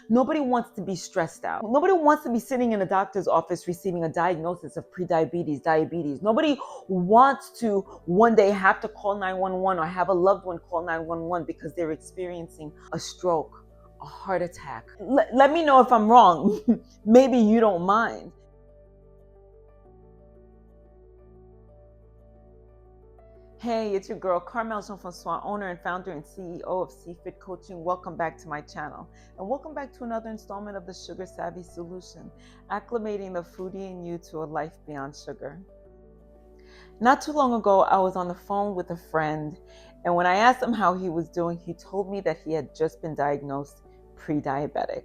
Nobody wants to be stressed out. Nobody wants to be sitting in a doctor's office receiving a diagnosis of prediabetes, diabetes. Nobody wants to one day have to call 911 or have a loved one call 911 because they're experiencing a stroke, a heart attack. Let me know if I'm wrong. Maybe you don't mind. Hey, it's your girl, Carmel Jean-Francois, owner and founder and CEO of cFIT Coaching. Welcome back to my channel. And welcome back to another installment of the Sugar Savvy Solution, acclimating the foodie in you to a life beyond sugar. Not too long ago, I was on the phone with a friend, and when I asked him how he was doing, he told me that he had just been diagnosed pre-diabetic.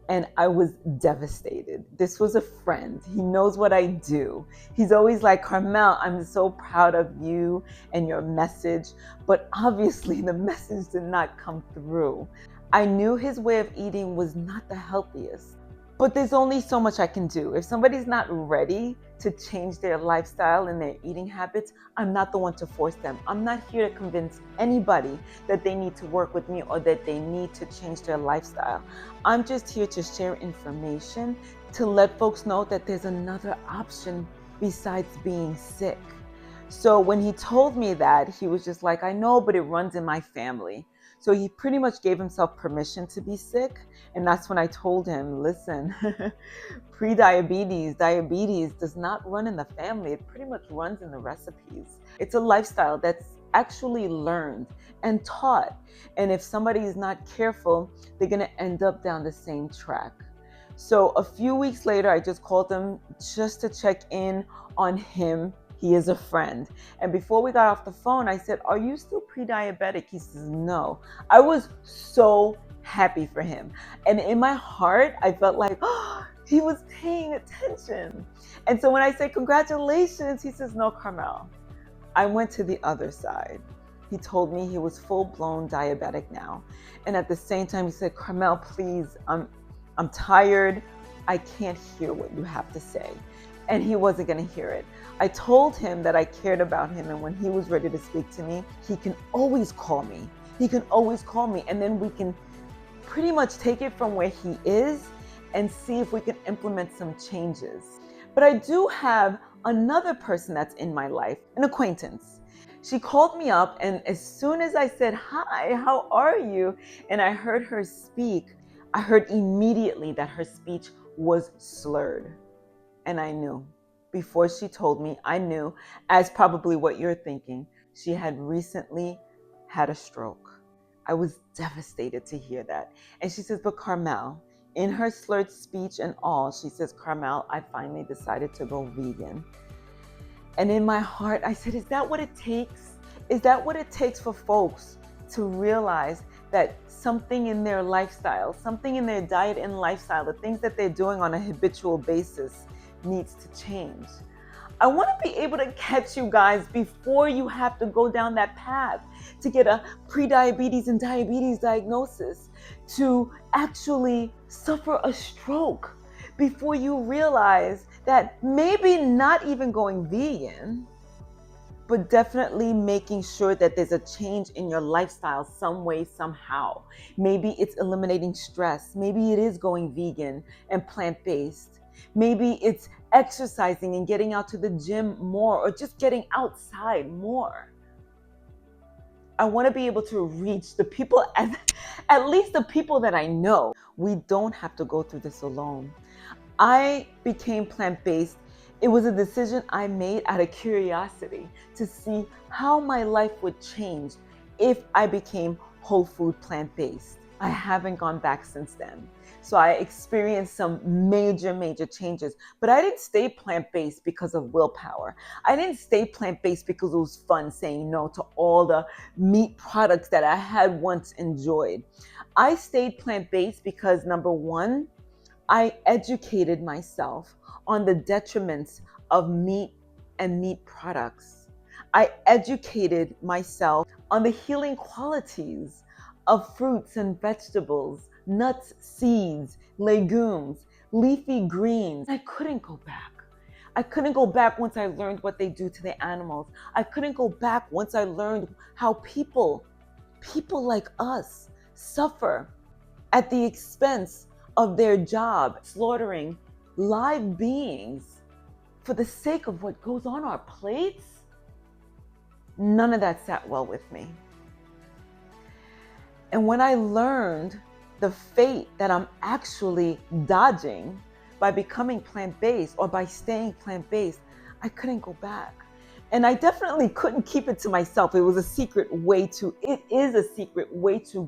And I was devastated. This was a friend. He knows what I do. He's always like, Carmel, I'm so proud of you and your message. But obviously the message did not come through. I knew his way of eating was not the healthiest. But there's only so much I can do. If somebody's not ready to change their lifestyle and their eating habits, I'm not the one to force them. I'm not here to convince anybody that they need to work with me or that they need to change their lifestyle. I'm just here to share information to let folks know that there's another option besides being sick. So when he told me that, he was just like, I know, but it runs in my family. So he pretty much gave himself permission to be sick. And that's when I told him, listen, diabetes does not run in the family. It pretty much runs in the recipes. It's a lifestyle that's actually learned and taught. And if somebody is not careful, they're going to end up down the same track. So a few weeks later, I just called him just to check in on him. He is a friend. And before we got off the phone, I said, are you still pre-diabetic? He says, no. I was so happy for him. And in my heart, I felt like, oh, he was paying attention. And so when I say congratulations, he says, no, Carmel. I went to the other side. He told me he was full-blown diabetic now. And at the same time, he said, Carmel, please, I'm tired. I can't hear what you have to say. And he wasn't going to hear it. I told him that I cared about him, and when he was ready to speak to me, he can always call me. He can always call me, and then we can pretty much take it from where he is and see if we can implement some changes. But I do have another person that's in my life, an acquaintance. She called me up, and as soon as I said, hi, how are you? And I heard her speak, I heard immediately that her speech was slurred. And I knew, before she told me, I knew, as probably what you're thinking, she had recently had a stroke. I was devastated to hear that. And she says, but Carmel, in her slurred speech and all, she says, Carmel, I finally decided to go vegan. And in my heart, I said, is that what it takes? Is that what it takes for folks to realize that something in their lifestyle, something in their diet and lifestyle, the things that they're doing on a habitual basis needs to change? I want to be able to catch you guys before you have to go down that path to get a pre-diabetes and diabetes diagnosis, to actually suffer a stroke, before you realize that maybe not even going vegan, but definitely making sure that there's a change in your lifestyle some way, somehow. Maybe it's eliminating stress. Maybe it is going vegan and plant-based. Maybe it's exercising and getting out to the gym more, or just getting outside more. I want to be able to reach the people, at least the people that I know. We don't have to go through this alone. I became plant-based. It was a decision I made out of curiosity to see how my life would change if I became whole food plant-based. I haven't gone back since then. So I experienced some major changes, but I didn't stay plant-based because of willpower. I didn't stay plant-based because it was fun saying no to all the meat products that I had once enjoyed. I stayed plant-based because, number one, I educated myself on the detriments of meat and meat products. I educated myself on the healing qualities of fruits and vegetables, nuts, seeds, legumes, leafy greens. I couldn't go back. I couldn't go back once I learned what they do to the animals. I couldn't go back once I learned how people like us suffer at the expense of their job, slaughtering live beings for the sake of what goes on our plates. None of that sat well with me. And when I learned the fate that I'm actually dodging by becoming plant-based or by staying plant-based, I couldn't go back. And I definitely couldn't keep it to myself. It is a secret way too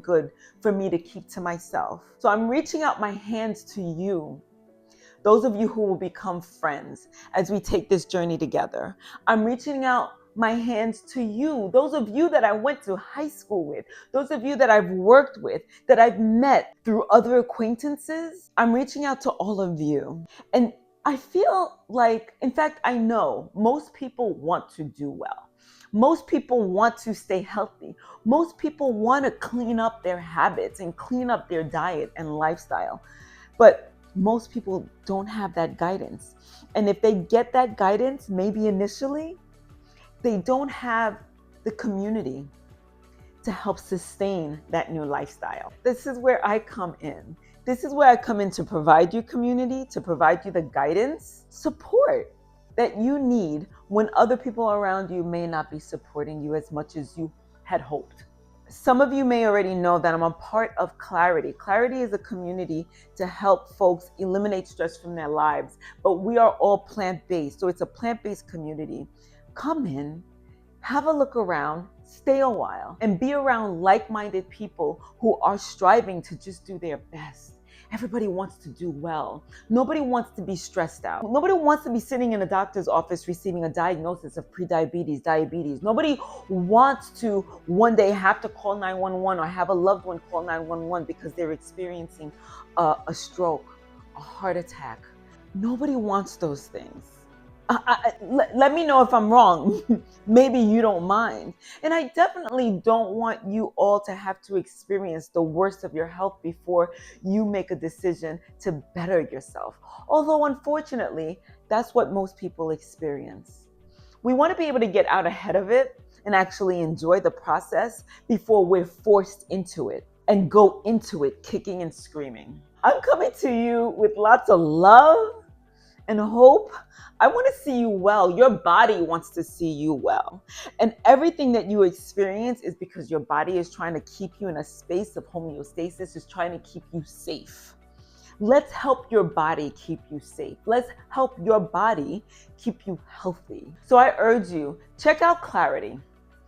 good for me to keep to myself. So I'm reaching out my hands to you, those of you who will become friends as we take this journey together. I'm reaching out my hands to you, those of you that I went to high school with, those of you that I've worked with, that I've met through other acquaintances. I'm reaching out to all of you. And I feel like, in fact, I know most people want to do well. Most people want to stay healthy. Most people want to clean up their habits and clean up their diet and lifestyle. But most people don't have that guidance. And if they get that guidance, maybe initially, they don't have the community to help sustain that new lifestyle. This is where I come in. This is where I come in to provide you community, to provide you the guidance, support that you need when other people around you may not be supporting you as much as you had hoped. Some of you may already know that I'm a part of Clarity. Clarity is a community to help folks eliminate stress from their lives, but we are all plant-based, so it's a plant-based community. Come in, have a look around, stay a while, and be around like-minded people who are striving to just do their best. Everybody wants to do well. Nobody wants to be stressed out. Nobody wants to be sitting in a doctor's office receiving a diagnosis of prediabetes, diabetes. Nobody wants to one day have to call 911 or have a loved one call 911 because they're experiencing a stroke, a heart attack. Nobody wants those things. Let me know if I'm wrong. Maybe you don't mind. And I definitely don't want you all to have to experience the worst of your health before you make a decision to better yourself. Although, unfortunately, that's what most people experience. We want to be able to get out ahead of it and actually enjoy the process before we're forced into it and go into it kicking and screaming. I'm coming to you with lots of love and hope. I want to see you well. Your body wants to see you well. And everything that you experience is because your body is trying to keep you in a space of homeostasis, is trying to keep you safe. Let's help your body keep you safe. Let's help your body keep you healthy. So I urge you, check out Clarity.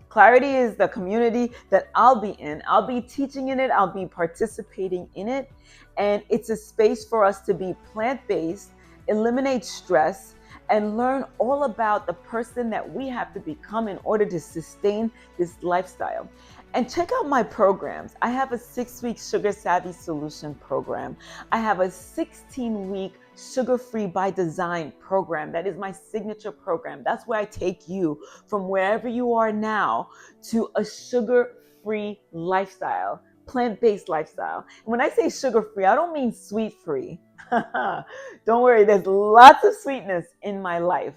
Clarity is the community that I'll be in. I'll be teaching in it. I'll be participating in it. And it's a space for us to be plant-based, eliminate stress, and learn all about the person that we have to become in order to sustain this lifestyle. And check out my programs. I have a 6-week Sugar Savvy Solution program. I have a 16-week Sugar-Free by Design program. That is my signature program. That's where I take you from wherever you are now to a sugar-free lifestyle, plant-based lifestyle. And when I say sugar-free, I don't mean sweet-free. Don't worry, there's lots of sweetness in my life,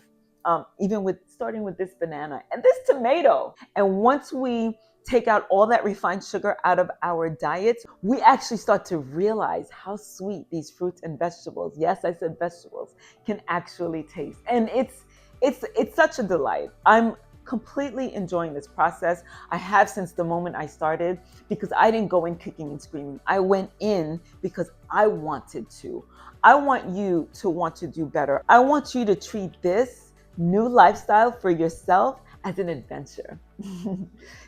even starting with this banana and this tomato. And once we take out all that refined sugar out of our diets, we actually start to realize how sweet these fruits and vegetables, yes, I said vegetables, can actually taste. And it's such a delight. I'm completely enjoying this process. I have since the moment I started, because I didn't go in kicking and screaming. I went in because I wanted to. I want you to want to do better. I want you to treat this new lifestyle for yourself as an adventure.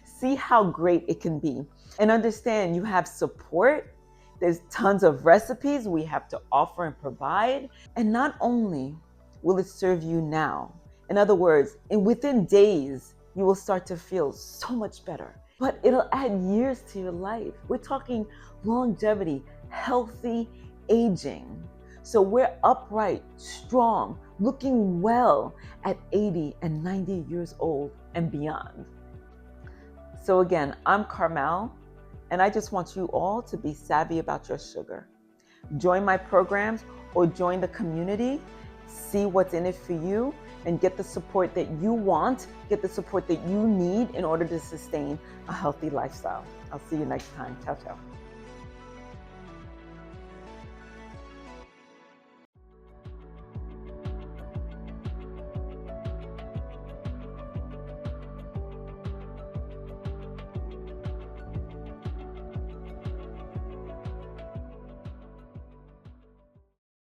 See how great it can be. And understand you have support. There's tons of recipes we have to offer and provide. And not only will it serve you now, in other words, within days, you will start to feel so much better, but it'll add years to your life. We're talking longevity, healthy aging. So we're upright, strong, looking well at 80 and 90 years old and beyond. So again, I'm Carmel, and I just want you all to be savvy about your sugar. Join my programs or join the community, see what's in it for you, and get the support that you want, get the support that you need in order to sustain a healthy lifestyle. I'll see you next time. Ciao, ciao.